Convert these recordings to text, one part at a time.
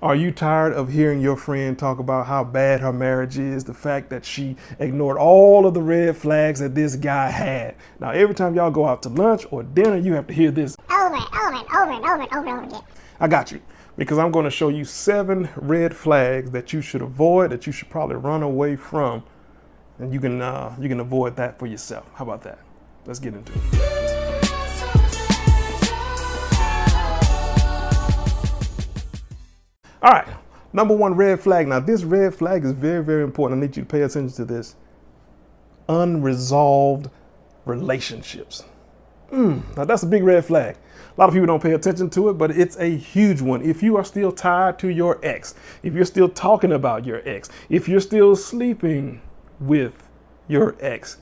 Are you tired of hearing your friend talk about how bad her marriage is, the fact that she ignored all of the red flags that this guy had? Now, every time y'all go out to lunch or dinner, you have to hear this over and over again. I got you, because I'm going to show you 7 red flags that you should avoid, that you should probably run away from, and you can avoid that for yourself. How about that? Let's get into it. All right, number 1 red flag. Now, this red flag is very, very important. I need you to pay attention to this. Unresolved relationships. Now, that's a big red flag. A lot of people don't pay attention to it, but it's a huge one. If you are still tied to your ex, if you're still talking about your ex, if you're still sleeping with your ex,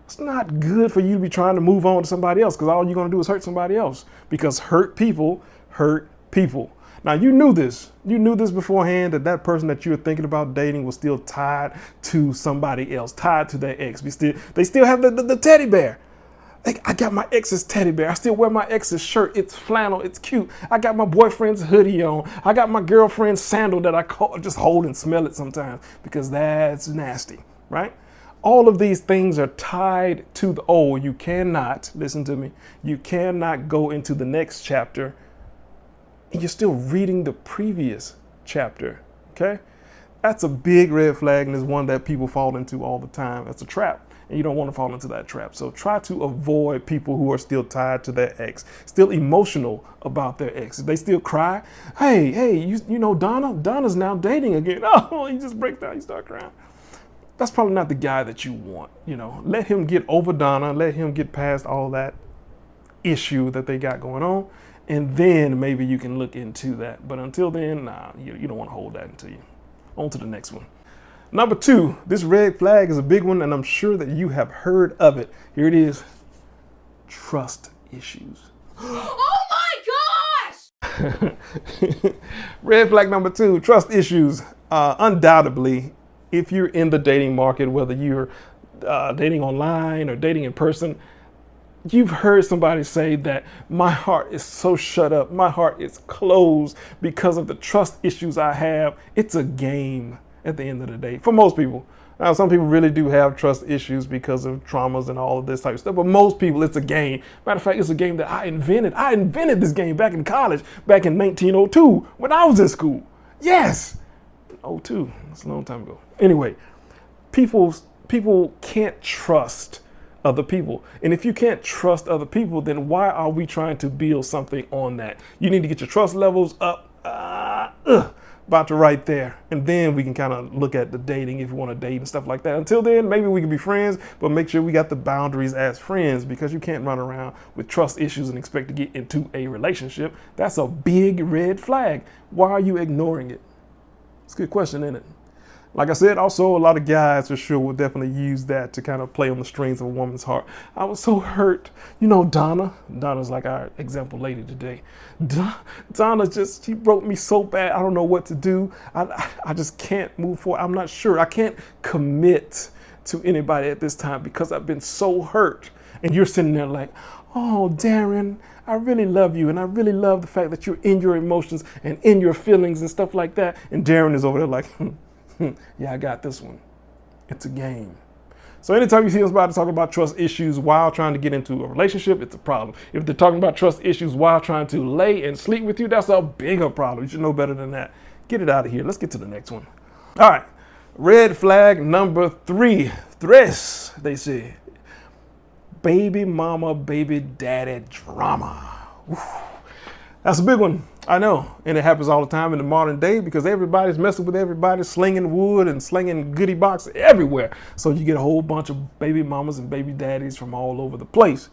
it's not good for you to be trying to move on to somebody else, because all you're going to do is hurt somebody else, because hurt people hurt people. Now, you knew this. You knew this beforehand, that person that you were thinking about dating was still tied to somebody else, tied to their ex. They still have the teddy bear. I got my ex's teddy bear. I still wear my ex's shirt. It's flannel. It's cute. I got my boyfriend's hoodie on. I got my girlfriend's sandal that I just hold and smell it sometimes, because that's nasty, right? All of these things are tied to the old. You cannot, listen to me, you cannot go into the next chapter and you're still reading the previous chapter, okay? That's a big red flag, and it's one that people fall into all the time. That's a trap, and you don't want to fall into that trap. So try to avoid people who are still tied to their ex, still emotional about their ex. If they still cry, hey, you know Donna's now dating again. Oh, he just breaks down, you start crying. That's probably not the guy that you want, Let him get over Donna, let him get past all that issue that they got going on, and then maybe you can look into that. But until then, nah, you don't want to hold that into you. On to the next one. Number 2, this red flag is a big one, and I'm sure that you have heard of it. Here it is. Trust issues. Oh my gosh! Red flag number 2, trust issues. Undoubtedly, if you're in the dating market, whether you're dating online or dating in person, you've heard somebody say that my heart is so shut up, my heart is closed because of the trust issues I have. It's a game at the end of the day for most people. Now, some people really do have trust issues because of traumas and all of this type of stuff, but most people, it's a game. Matter of fact, it's a game that I invented. I invented this game back in college, back in 1902, when I was in school. Yes, 02, that's a long time ago. Anyway, people can't trust other people. And if you can't trust other people, then why are we trying to build something on that? You need to get your trust levels up, about to right there. And then we can kind of look at the dating, if you want to date and stuff like that. Until then, maybe we can be friends, but make sure we got the boundaries as friends, because you can't run around with trust issues and expect to get into a relationship. That's a big red flag. Why are you ignoring it? It's a good question, isn't it? Like I said, also a lot of guys for sure will definitely use that to kind of play on the strings of a woman's heart. I was so hurt. Donna's like our example lady today. Donna she broke me so bad. I don't know what to do. I just can't move forward. I'm not sure. I can't commit to anybody at this time because I've been so hurt. And you're sitting there like, oh, Darren, I really love you. And I really love the fact that you're in your emotions and in your feelings and stuff like that. And Darren is over there like, yeah, I got this one. It's a game. So anytime you see somebody talking about trust issues while trying to get into a relationship, it's a problem. If they're talking about trust issues while trying to lay and sleep with you, that's a bigger problem. You should know better than that. Get it out of here. Let's get to the next one. All right. Red flag number 3. Tres, they say. Baby mama, baby daddy drama. Oof. That's a big one. I know, and it happens all the time in the modern day because everybody's messing with everybody, slinging wood and slinging goodie boxes everywhere. So you get a whole bunch of baby mamas and baby daddies from all over the place.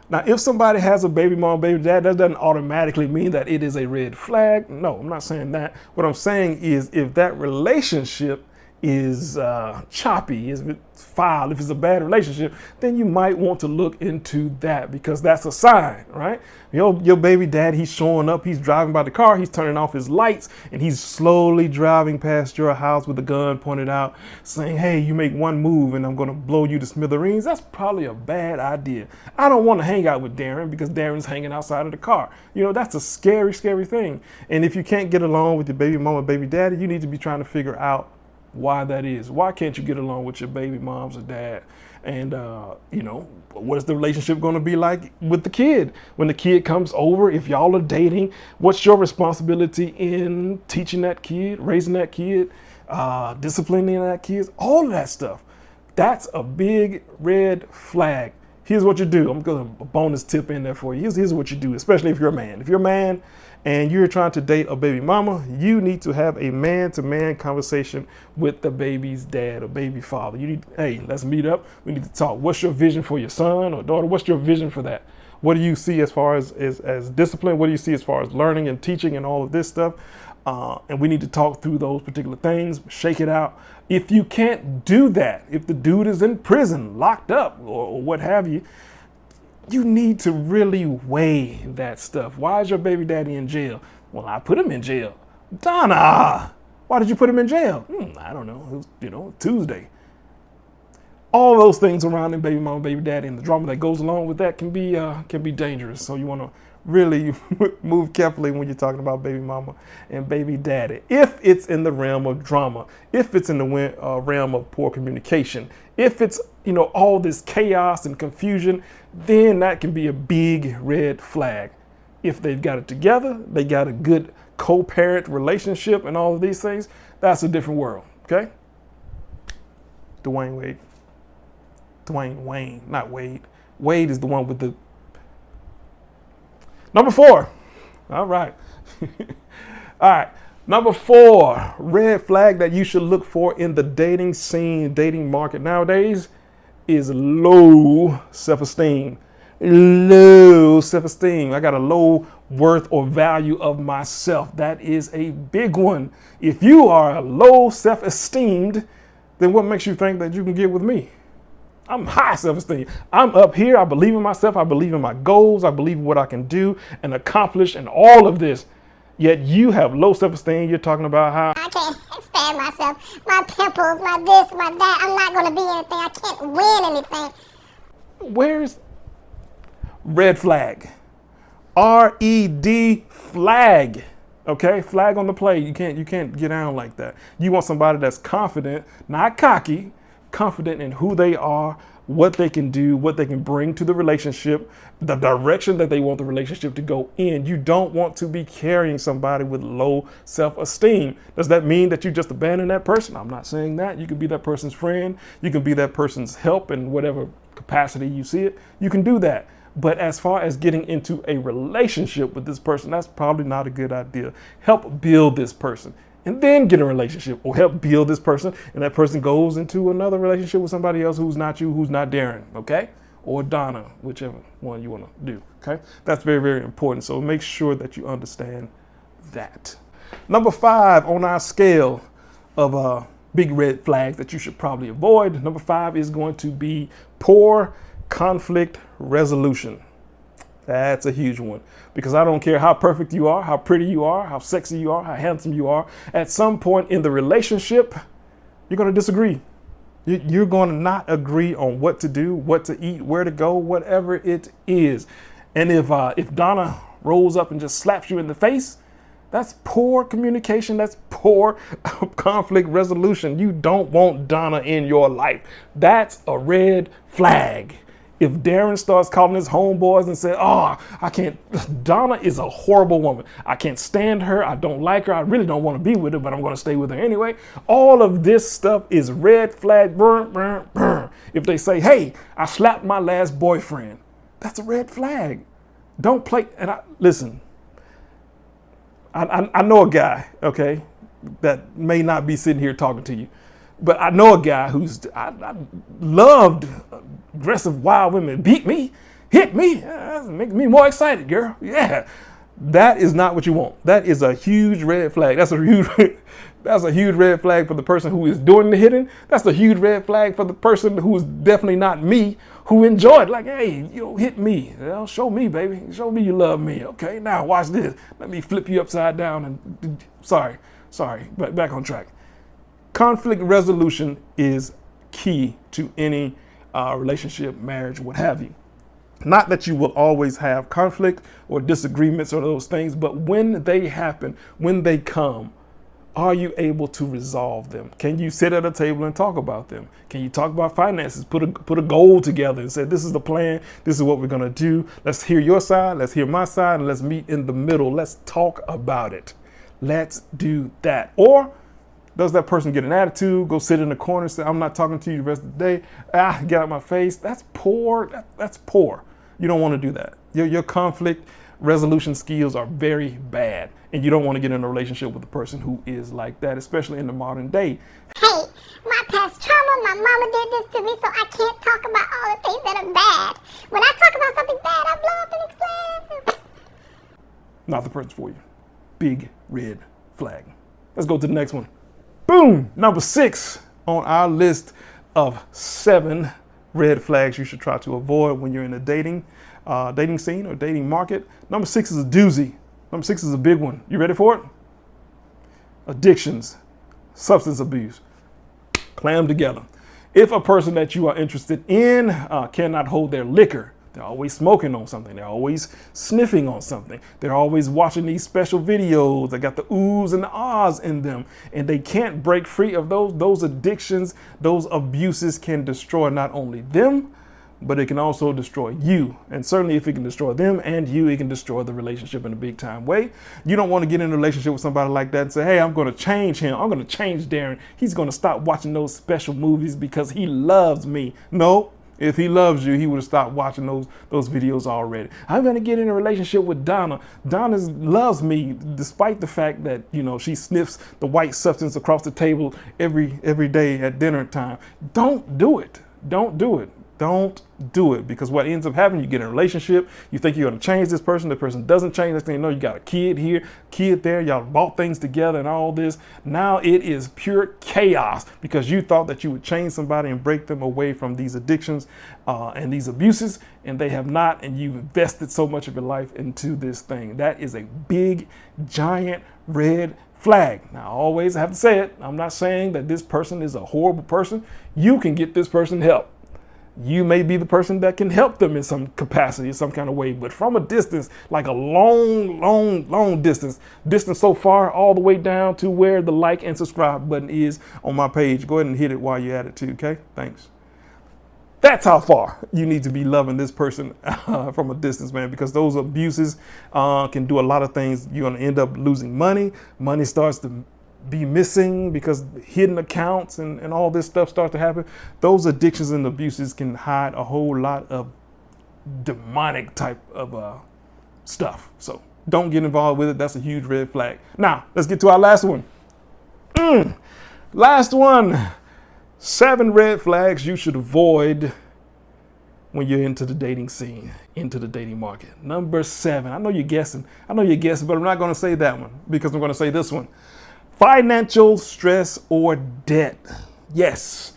Now, if somebody has a baby mama, baby dad, that doesn't automatically mean that it is a red flag. No, I'm not saying that. What I'm saying is if that relationship is choppy, if it's foul, if it's a bad relationship, then you might want to look into that, because that's a sign, right? Your baby daddy, he's showing up, he's driving by the car, he's turning off his lights, and he's slowly driving past your house with a gun pointed out, saying, hey, you make one move and I'm gonna blow you to smithereens. That's probably a bad idea. I don't want to hang out with Darren because Darren's hanging outside of the car. That's a scary, scary thing. And if you can't get along with your baby mama, baby daddy, you need to be trying to figure out why that is. Why can't you get along with your baby moms or dad? And, what is the relationship going to be like with the kid? When the kid comes over, if y'all are dating, what's your responsibility in teaching that kid, raising that kid, disciplining that kid, all of that stuff? That's a big red flag. Here's what you do. I'm going to bonus tip in there for you. Here's what you do, especially if you're a man. If you're a man and you're trying to date a baby mama, you need to have a man-to-man conversation with the baby's dad or baby father. You need, hey, let's meet up. We need to talk. What's your vision for your son or daughter? What's your vision for that? What do you see as far as discipline? What do you see as far as learning and teaching and all of this stuff? And we need to talk through those particular things, shake it out. If you can't do that, if the dude is in prison, locked up, or what have you, you need to really weigh that stuff. Why is your baby daddy in jail? Well, I put him in jail. Donna, why did you put him in jail? I don't know. It was, Tuesday. All those things surrounding baby mama, baby daddy, and the drama that goes along with that can be dangerous. So you want to really move carefully when you're talking about baby mama and baby daddy. If it's in the realm of drama, if it's in the realm of poor communication, if it's, all this chaos and confusion, then that can be a big red flag. If they've got it together, they got a good co-parent relationship and all of these things, that's a different world, okay? Dwayne Wayne, not Wade. Wade is the one with the... Number 4. All right. All right. Number 4, red flag that you should look for in the dating scene, dating market nowadays is low self-esteem. Low self-esteem. I got a low worth or value of myself. That is a big one. If you are low self-esteemed, then what makes you think that you can get with me? I'm high self-esteem. I'm up here. I believe in myself. I believe in my goals. I believe in what I can do and accomplish and all of this. Yet you have low self-esteem. You're talking about how I can't stand myself, my pimples, my this, my that. I'm not going to be anything. I can't win anything. Where's red flag? R-E-D flag. Okay, flag on the play. You can't get down like that. You want somebody that's confident, not cocky, confident in who they are, what they can do, what they can bring to the relationship, the direction that they want the relationship to go in. You don't want to be carrying somebody with low self-esteem. Does that mean that you just abandon that person? I'm not saying that. You can be that person's friend. You can be that person's help in whatever capacity you see it. You can do that. But as far as getting into a relationship with this person, that's probably not a good idea. Help build this person and then get a relationship, or help build this person and that person goes into another relationship with somebody else who's not you, who's not Darren, okay? Or Donna, whichever one you want to do, okay? That's very, very important. So make sure that you understand that. Number 5 on our scale of big red flags that you should probably avoid. Number 5 is going to be poor conflict resolution. That's a huge one, because I don't care how perfect you are, how pretty you are, how sexy you are, how handsome you are. At some point in the relationship, you're going to disagree. You're going to not agree on what to do, what to eat, where to go, whatever it is. And if Donna rolls up and just slaps you in the face, that's poor communication. That's poor conflict resolution. You don't want Donna in your life. That's a red flag. If Darren starts calling his homeboys and say, oh, I can't, Donna is a horrible woman. I can't stand her. I don't like her. I really don't want to be with her, but I'm going to stay with her anyway. All of this stuff is red flag. Burn, burn, burn. If they say, hey, I slapped my last boyfriend, that's a red flag. Don't play. And listen, I know a guy, okay, that may not be sitting here talking to you, but I know a guy I loved aggressive wild women. Beat me, hit me, makes me more excited, girl. Yeah. That is not what you want. That is a huge red flag. That's a huge that's a huge red flag for the person who is doing the hitting. That's a huge red flag for the person who is definitely not me, who enjoyed, like, hey, hit me. Well, show me, baby. Show me you love me. Okay, now watch this. Let me flip you upside down and sorry, but back on track. Conflict resolution is key to any relationship, marriage, what have you. Not that you will always have conflict or disagreements or those things, but when they happen, when they come, are you able to resolve them? Can you sit at a table and talk about them? Can you talk about finances? Put a goal together and say, this is the plan. This is what we're going to do. Let's hear your side. Let's hear my side. And let's meet in the middle. Let's talk about it. Let's do that. Or does that person get an attitude, go sit in the corner and say, I'm not talking to you the rest of the day. Get out of my face. That's poor. That's poor. You don't want to do that. Your conflict resolution skills are very bad. And you don't want to get in a relationship with a person who is like that, especially in the modern day. Hey, my past trauma, my mama did this to me, so I can't talk about all the things that are bad. When I talk about something bad, I blow up and explain. Not the person for you. Big red flag. Let's go to the next one. Boom! Number 6 on our list of 7 red flags you should try to avoid when you're in a dating scene or dating market. Number 6 is a doozy. Number 6 is a big one. You ready for it? Addictions, substance abuse. Clam them together. If a person that you are interested in cannot hold their liquor, they're always smoking on something. They're always sniffing on something. They're always watching these special videos that got the oohs and the ahs in them. And they can't break free of those addictions. Those abuses can destroy not only them, but it can also destroy you. And certainly if it can destroy them and you, it can destroy the relationship in a big time way. You don't want to get in a relationship with somebody like that and say, hey, I'm going to change him. I'm going to change Darren. He's going to stop watching those special movies because he loves me. No. If he loves you, he would have stopped watching those videos already. I'm going to get in a relationship with Donna. Donna loves me despite the fact that, she sniffs the white substance across the table every day at dinner time. Don't do it. Don't do it. Don't do it, because what ends up happening, you get in a relationship, you think you're going to change this person, the person doesn't change. Next thing you know, you got a kid here, kid there, y'all bought things together and all this. Now it is pure chaos because you thought that you would change somebody and break them away from these addictions and these abuses, and they have not, and you've invested so much of your life into this thing. That is a big, giant red flag. Now, I always have to say it. I'm not saying that this person is a horrible person. You can get this person help. You may be the person that can help them in some capacity, some kind of way, but from a distance, like a long distance so far, all the way down to where the like and subscribe button is on my page. Go ahead and hit it while you're at it too, okay? Thanks. That's how far you need to be loving this person from a distance, man, because those abuses can do a lot of things. You're going to end up losing money. Money starts to be missing because hidden accounts and all this stuff starts to happen. Those addictions and abuses can hide a whole lot of demonic type of stuff. So don't get involved with it. That's a huge red flag. Now, let's get to our last one. Last one. 7 red flags you should avoid when you're into the dating scene, into the dating market. Number 7. I know you're guessing, but I'm not going to say that one because I'm going to say this one. Financial stress or debt. Yes,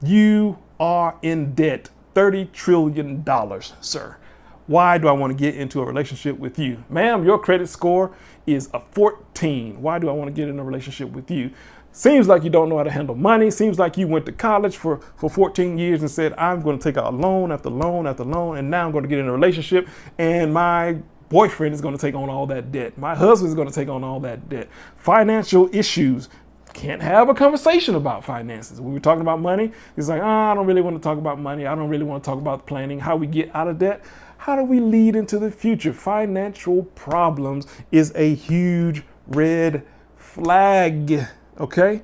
you are in debt. $30 trillion, sir. Why do I want to get into a relationship with you? Ma'am, your credit score is a 14. Why do I want to get in a relationship with you? Seems like you don't know how to handle money. Seems like you went to college for 14 years and said, I'm going to take out loan after loan after loan, and now I'm going to get in a relationship, and my boyfriend is going to take on all that debt. My husband is going to take on all that debt. Financial issues. Can't have a conversation about finances. When we're talking about money, it's like, I don't really want to talk about money. I don't really want to talk about planning, how we get out of debt. How do we lead into the future? Financial problems is a huge red flag, okay?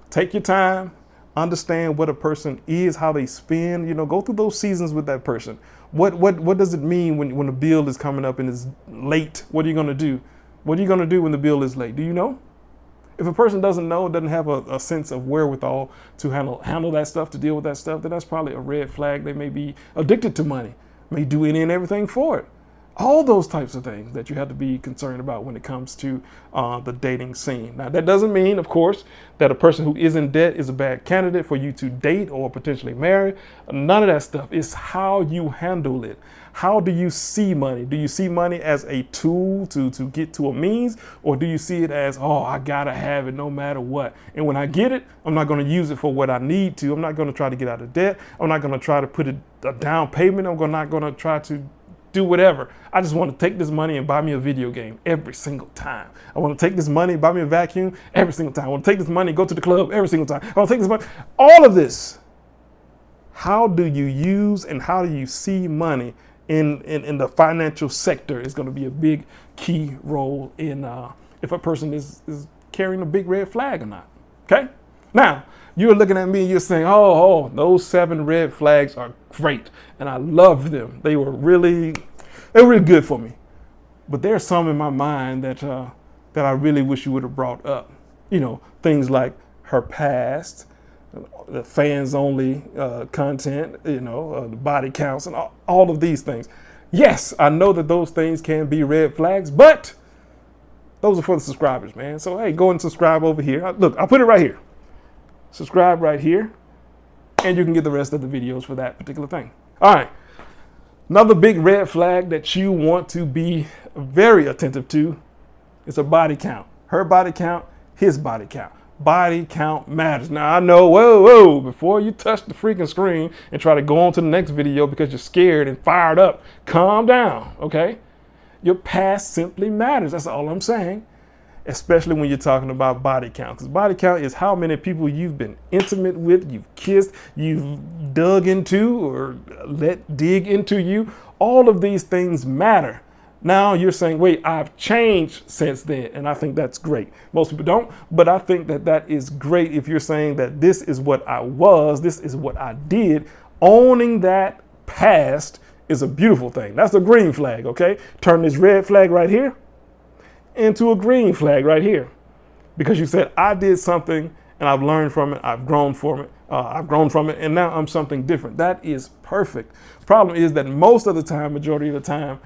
Take your time. Understand what a person is, how they spend, go through those seasons with that person. What does it mean when the bill is coming up and it's late? What are you going to do? What are you going to do when the bill is late? Do you know? If a person doesn't know, doesn't have a sense of wherewithal to handle that stuff, to deal with that stuff, then that's probably a red flag. They may be addicted to money, may do any and everything for it. All those types of things that you have to be concerned about when it comes to the dating scene. Now, that doesn't mean, of course, that a person who is in debt is a bad candidate for you to date or potentially marry. None of that stuff. It's how you handle it. How do you see money? Do you see money as a tool to get to a means, or do you see it as, oh, I gotta have it no matter what? And when I get it, I'm not gonna use it for what I need to. I'm not gonna try to get out of debt. I'm not gonna try to put a down payment. I'm not gonna try to do whatever. I just want to take this money and buy me a video game every single time. I want to take this money and buy me a vacuum every single time. I want to take this money and go to the club every single time. I want to take this money. All of this. How do you use and how do you see money in the financial sector is going to be a big key role in if a person is carrying a big red flag or not. Okay? Now, you're looking at me and you're saying, oh, those 7 red flags are great. And I love them. They were really good for me. But there's some in my mind that I really wish you would have brought up. You know, things like her past, the fans only content, the body counts and all of these things. Yes, I know that those things can be red flags, but those are for the subscribers, man. So, hey, go and subscribe over here. Look, I'll put it right here. Subscribe right here, and you can get the rest of the videos for that particular thing. All right. Another big red flag that you want to be very attentive to is a body count. Her body count, his body count. Body count matters. Now, I know, whoa, before you touch the freaking screen and try to go on to the next video because you're scared and fired up, calm down, okay? Your past simply matters. That's all I'm saying. Especially when you're talking about body count. Because body count is how many people you've been intimate with, you've kissed, you've dug into or let dig into you. All of these things matter. Now you're saying, wait, I've changed since then. And I think that's great. Most people don't, but I think that is great if you're saying that this is what I was, this is what I did. Owning that past is a beautiful thing. That's a green flag, okay? Turn this red flag right here into a green flag right here, because you said I did something and I've learned from it, I've grown from it, and now I'm something different. That is perfect. Problem is that most of the time, majority of the time,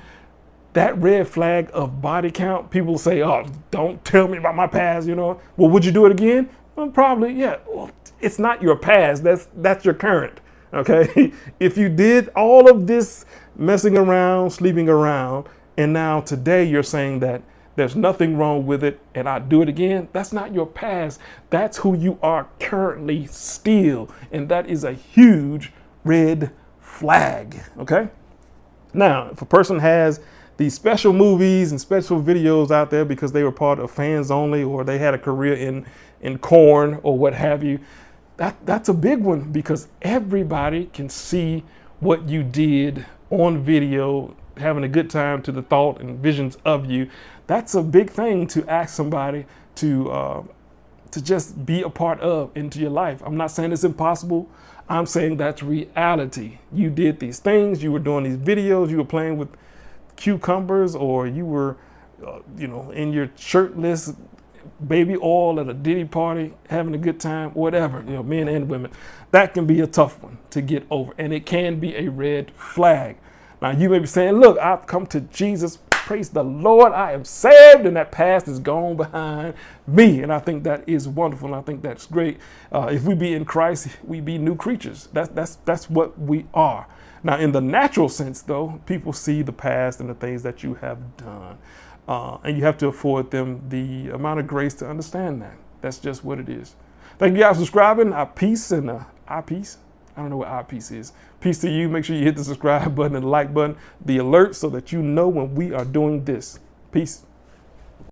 that red flag of body count, people say, oh, don't tell me about my past, Well, would you do it again? Well, probably, yeah. Well, it's not your past, that's your current, okay? If you did all of this messing around, sleeping around, and now today you're saying that there's nothing wrong with it and I do it again, that's not your past. That's who you are currently still. And that is a huge red flag, okay? Now, if a person has these special movies and special videos out there because they were part of fans only or they had a career in corn or what have you, that's a big one because everybody can see what you did on video, having a good time to the thought and visions of you. That's a big thing to ask somebody to just be a part of into your life. I'm not saying it's impossible. I'm saying that's reality. You did these things. You were doing these videos. You were playing with cucumbers, or you were, in your shirtless baby oil at a Diddy party, having a good time, whatever, men and women. That can be a tough one to get over, and it can be a red flag. Now, you may be saying, look, I've come to Jesus. Praise the Lord. I am saved, and that past is gone behind me. And I think that is wonderful, and I think that's great. If we be in Christ, we be new creatures. That's what we are. Now, in the natural sense, though, people see the past and the things that you have done. And you have to afford them the amount of grace to understand that. That's just what it is. Thank you guys for subscribing. Our peace and our peace. I don't know what our peace is. Peace to you. Make sure you hit the subscribe button and the like button, the alert, so that you know when we are doing this. Peace.